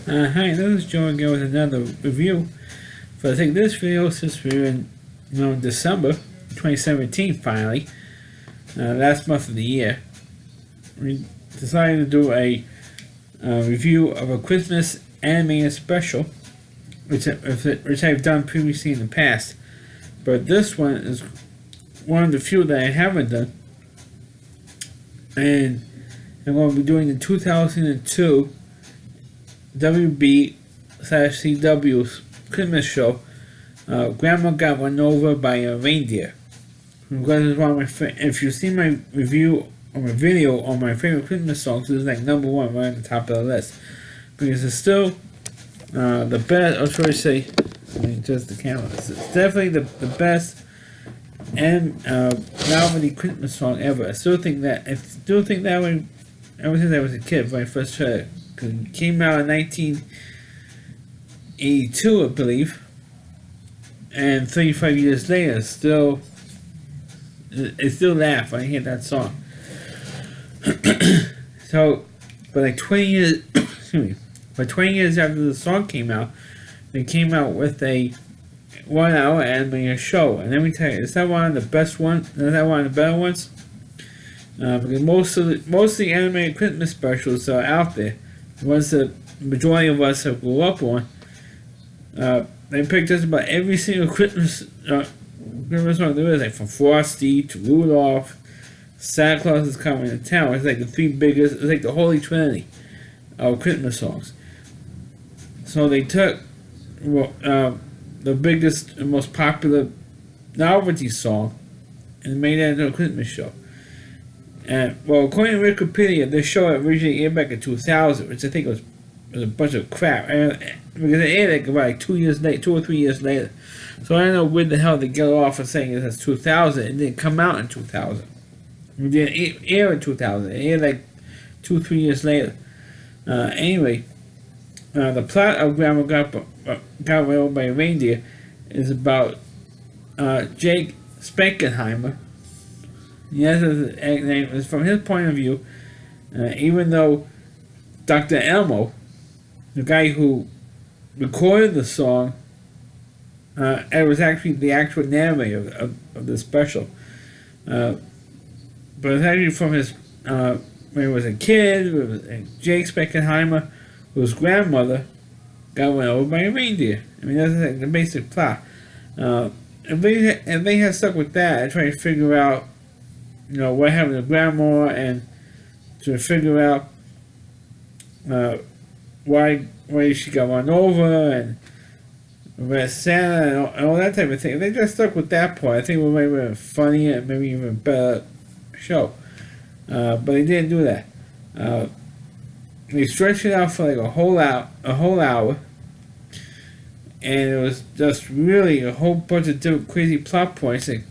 Hi, this is Joe again with another review. For I think this video, since we're in December 2017 finally, last month of the year, we decided to do a review of a Christmas animated special, which I've done previously in the past. But this one is one of the few that I haven't done, and I'm going to be doing the 2002 WB/CW's Christmas show, Grandma Got Run Over by a Reindeer. Because it's one of my if you see my review or my video on my favorite Christmas songs, it's like number one right at the top of the list. Because it's still the best, or should I say, just the camera. It's definitely the best and novelty Christmas song ever. I still think that way ever since I was a kid when I first heard it. Because it came out in 1982, I believe, and 35 years later, it still laugh when I hear that song. So, but like 20 years, excuse me, but 20 years after the song came out, they came out with a 1 hour animated show, and let me tell you, is that one of the best ones? Is that one of the better ones? Because most of the animated Christmas specials are out there. The ones that the majority of us have grew up on, they picked just about every single Christmas song there is, like from Frosty to Rudolph, Santa Claus is Coming to Town. It's like the three biggest, it's like the Holy Trinity of Christmas songs. So they took the biggest and most popular novelty song and made that into a Christmas show. And well, according to Wikipedia, this show originally aired back in 2000, which I think was a bunch of crap. Because it aired like 2 or 3 years later. So I don't know where the hell they get off of saying it as 2000. It didn't come out in 2000. It didn't air in 2000. It aired like 2 or 3 years later. Anyway, the plot of Grandma Got Run Over by a Reindeer is about Jake Spankenheimer. Yes, his name is from his point of view. Even though Dr. Elmo, the guy who recorded the song, it was actually the actual narrator of the special. But it's actually from his when he was a kid. It was Jake Spankenheimer, whose grandmother got run over by a reindeer. I mean, that's like the basic plot. If they had stuck with that, I tried to figure out, what happened to grandma, and to figure out why she got run over, and about Santa, and all that type of thing. If they just stuck with that part, I think it would have been a funnier and maybe even better show. But they didn't do that. They stretched it out for like a whole hour, and it was just really a whole bunch of different crazy plot points that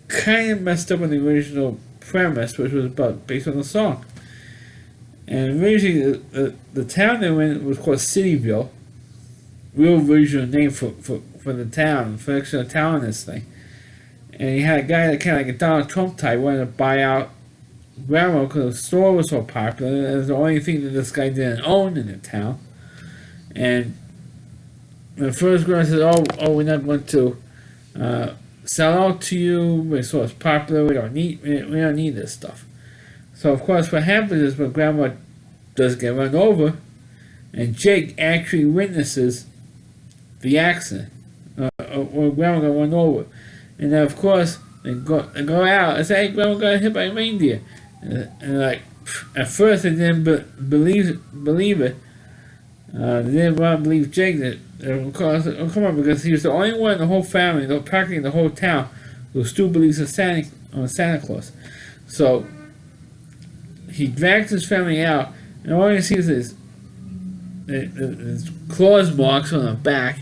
kind of messed up on the original premise, which was based on the song. And originally, the town they were in was called Cityville. Real original name for the town, for the actual town in this thing. And he had a guy that kind of like a Donald Trump type wanted to buy out Grandma because the store was so popular. It was the only thing that this guy didn't own in the town. And the first Grandma said, "Oh, we're not going to sell out to you. We're so it's popular. We don't need this stuff." So of course, what happens is when Grandma does get run over, and Jake actually witnesses the accident when Grandma got run over, and then of course they go out and say, "Hey, Grandma got hit by a reindeer," and like at first they didn't believe it. They didn't want to believe Jake that. Of course, come on, because he was the only one in the whole family, practically in the whole town, who still believes in Santa Claus. So he drags his family out, and all he sees is claws marks on the back.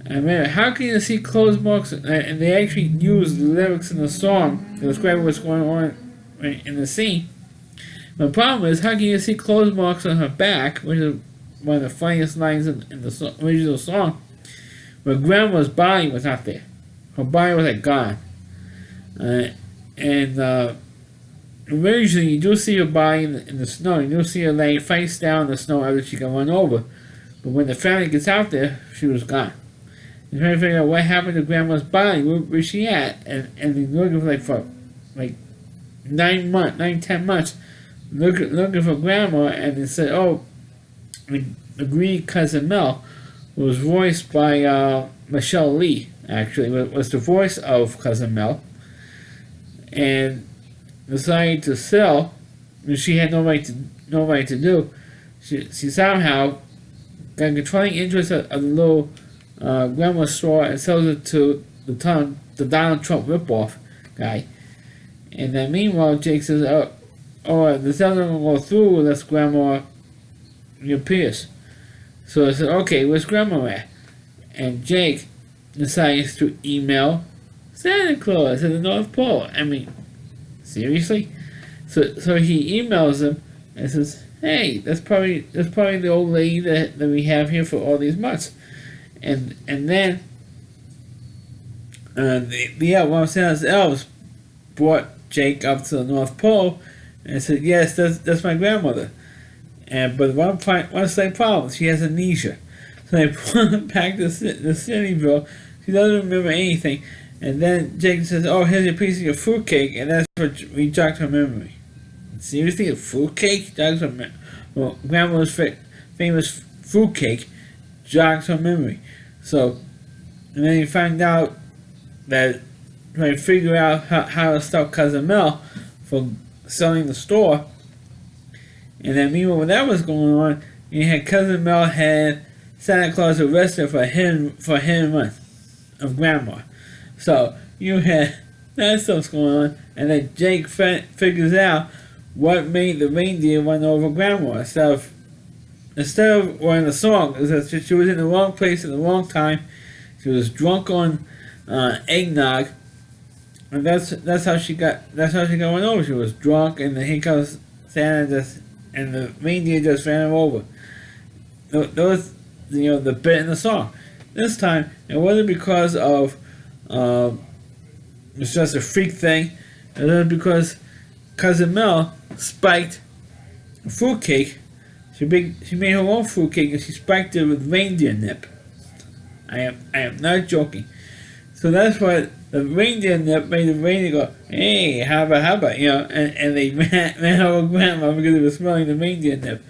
And man, how can you see claws marks? And they actually use the lyrics in the song to describe what's going on in the scene. The problem is, how can you see claws marks on her back, which is one of the funniest lines in the original song, but Grandma's body was not there. Her body was like gone. And Eventually, you do see her body in the snow. You do see her laying face down in the snow after she got run over. But when the family gets out there, she was gone. They're trying to figure out what happened to Grandma's body. Where's she at? And they're looking for like 10 months, looking for Grandma. And they said, oh, the Green Cousin Mel was voiced by Michelle Lee. Actually, was the voice of Cousin Mel, and decided to sell. She had no right to do. She somehow got a controlling interest of the little grandma store and sells it to the Donald Trump ripoff guy. And then meanwhile, Jake says, the sale doesn't go through unless Grandma reappears. So I said, okay, where's Grandma at? And Jake decides to email Santa Claus at the North Pole. I mean, seriously? So he emails him and says, hey, that's probably the old lady that we have here for all these months. And then one of Santa's elves brought Jake up to the North Pole and said, yes, that's my grandmother. But one slight problem, she has amnesia. So they put her back to Cityville. She doesn't remember anything. And then Jake says, oh, here's a piece of your fruitcake, and that's what we jogged her memory. Seriously, a fruitcake jogs her memory? Well, Grandma's famous fruitcake jogs her memory. So, and then you find out that trying to figure out how to stop Cousin Mel from selling the store. And then meanwhile, when that was going on, you had Cousin Mel had Santa Claus arrested for hidden run of Grandma. So you had that stuff's going on, and then Jake figures out what made the reindeer run over Grandma. Instead of in the song, she was in the wrong place at the wrong time. She was drunk on eggnog, and that's how she got run over. She was drunk, and here comes Santa and the reindeer just ran her over. Those, the bit in the song. This time, it wasn't because of it's just a freak thing. It was because Cousin Mel spiked a fruitcake. She made her own fruitcake and she spiked it with reindeer nip. I am not joking. So that's why the reindeer nip made the reindeer go, hey, haba, and they ran over Grandma because they were smelling the reindeer nip.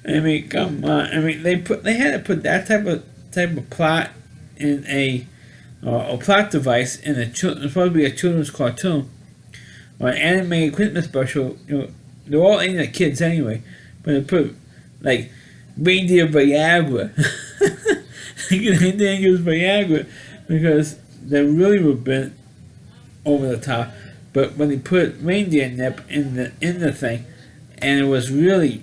I mean, come on. I mean, they had to put that type of plot in a plot device in it's supposed to be a children's cartoon or an animated Christmas special. They're all aimed at kids anyway, but they put like reindeer Viagra. They didn't use Viagra because they really were bent over the top. But when they put reindeer nip in the thing, and it was really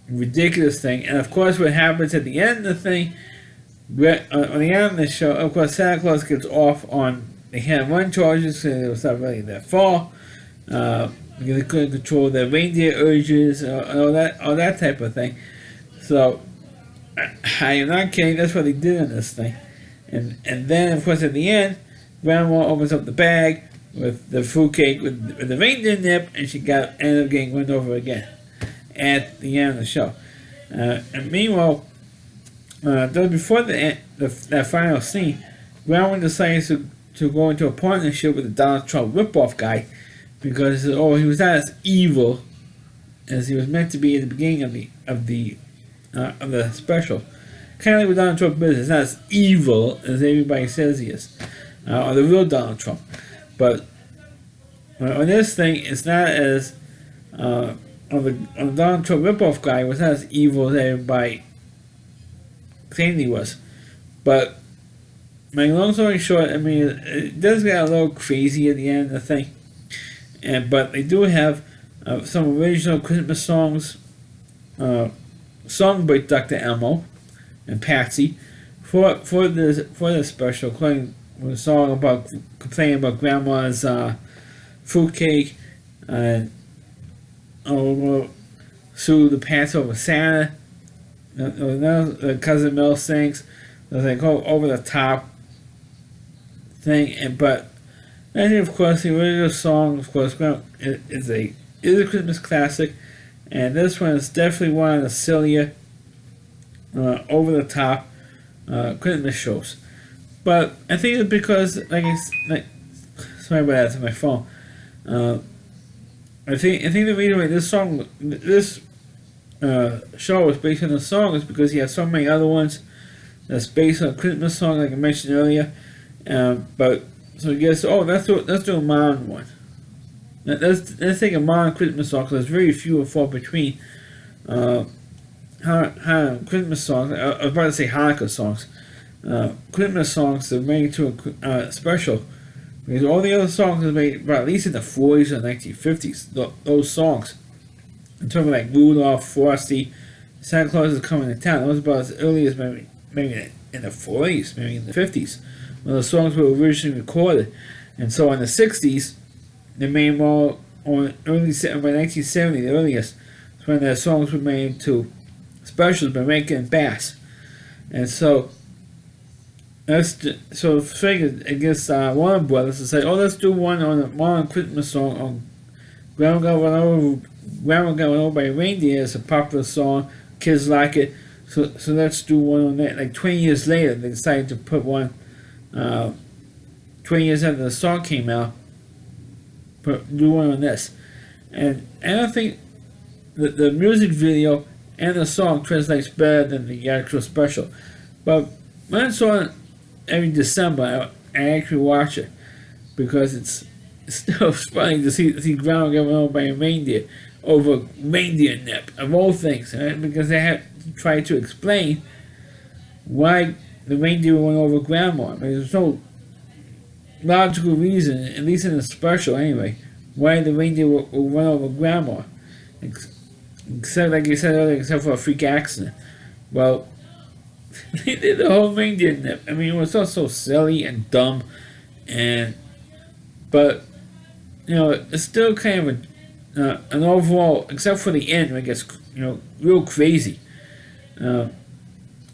ridiculous thing. And of course, what happens at the end of the thing, on the end of the show, of course, Santa Claus gets off on the hand-run charges, so it was not really their fault. Because they couldn't control their reindeer urges, all that type of thing. So, I am not kidding. That's what they did in this thing. And then, of course, at the end, Grandma opens up the bag with the fruitcake with the reindeer nip, and she ended up getting run over again at the end of the show. And meanwhile, before that final scene, Grandma decides to go into a partnership with the Donald Trump ripoff guy because he was not as evil as he was meant to be at the beginning of the special. Kind of like with Donald Trump business, not as evil as everybody says he is, or the real Donald Trump. But on this thing, it's not as on the Donald Trump ripoff guy was not as evil as everybody claimed he was. But my long story short, I mean, it does get a little crazy at the end of the thing. But they do have some original Christmas songs, sung by Dr. Elmo and Patsy for this special, including a song complaining about Grandma's fruitcake and sue the pants over Santa. Cousin Mel sings. There's like over the top thing, but I think, of course, the original song, of course, is a Christmas classic, and this one is definitely one of the sillier over the top Christmas shows. But I think it's because, sorry about that, to my phone. I think the reason why this show is based on the song is because you have so many other ones that's based on a Christmas song, like I mentioned earlier. But so I guess, let's do a modern one. Let's take a modern Christmas song, because there's very few and far between. Christmas songs. I was about to say Hanukkah songs. Christmas songs that are made to a special, because all the other songs are made, at least in the 40s or 1950s. Those songs, I'm talking like Rudolph, Frosty, Santa Claus is Coming to Town. Those about as early as maybe in the 40s, maybe in the 50s, when the songs were originally recorded. And so in the 60s, they made them all by 1970, the earliest, is when their songs were made to specials by Rankin and Bass. And so figured against Warner Brothers to say, let's do one on a modern Christmas song on Grandma Got Run Over by Reindeer. It's a popular song, kids like it, so let's do one on that. Like 20 years later, they decided to put one, 20 years after the song came out, do one on this. And I don't think that the music video and the song translates better than the actual special. But when I saw it every December, I actually watch it, because it's still funny to see Grandma get run over by a reindeer over reindeer nip, of all things, right? Because they had to try to explain why the reindeer went over Grandma. I mean, there's no logical reason, at least in the special anyway, why the reindeer will run over Grandma. Except, like you said earlier, except for a freak accident. Well, they did the whole reindeer nip. I mean, it was all so silly and dumb, but it's still kind of an overall, except for the end, when it gets real crazy. In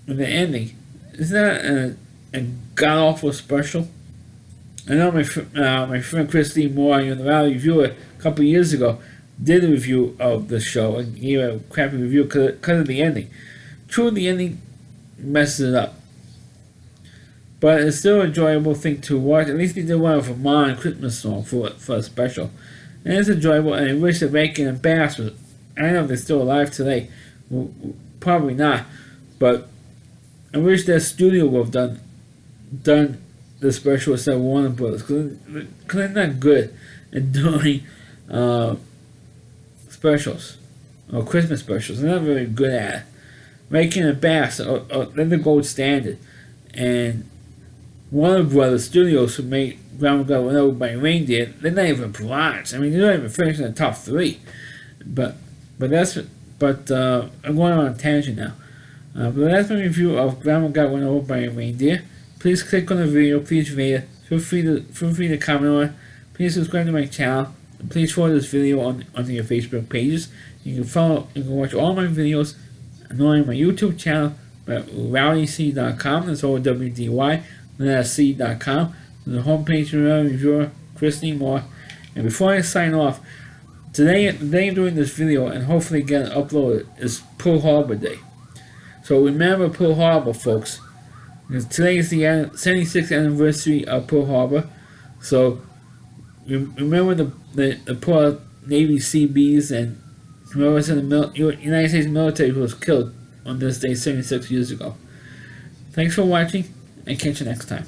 the ending, it's not a god awful special. I know my friend Christine Moore, the Valley Reviewer, a couple of years ago, did a review of the show and gave a crappy review because of the ending. True, the ending messes it up, but it's still an enjoyable thing to watch. At least they did one of a modern Christmas song for a special, and it's enjoyable. And I wish that Rankin and Bass was. I don't know if they're still alive today. Well, probably not, but I wish their studio would have done the special instead of Warner Brothers, because they're not good at doing specials or Christmas specials. They're not very good at it. Rankin and Bass are they're the gold standard, and Warner Brothers Studios, who made Grandma Got Run Over by Reindeer, they're not even bronze. I mean, they're not even finished in the top 3. But I'm going on a tangent now. But that's my review of Grandma Got Run Over by a Reindeer. Please click on the video. Please rate it. Feel free to comment on it. Please subscribe to my channel. And please follow this video on your Facebook pages. You can watch all my videos on my YouTube channel at rowdyc.com. That's OWDY. That's C.com. The homepage of the reviewer, Christine Moore. And before I sign off, the day I'm doing this video and hopefully get it uploaded is Pearl Harbor Day. So remember Pearl Harbor, folks. Because today is the 76th anniversary of Pearl Harbor. So remember the poor Navy Seabees and whoever's in the United States military who was killed on this day 76 years ago. Thanks for watching, and catch you next time.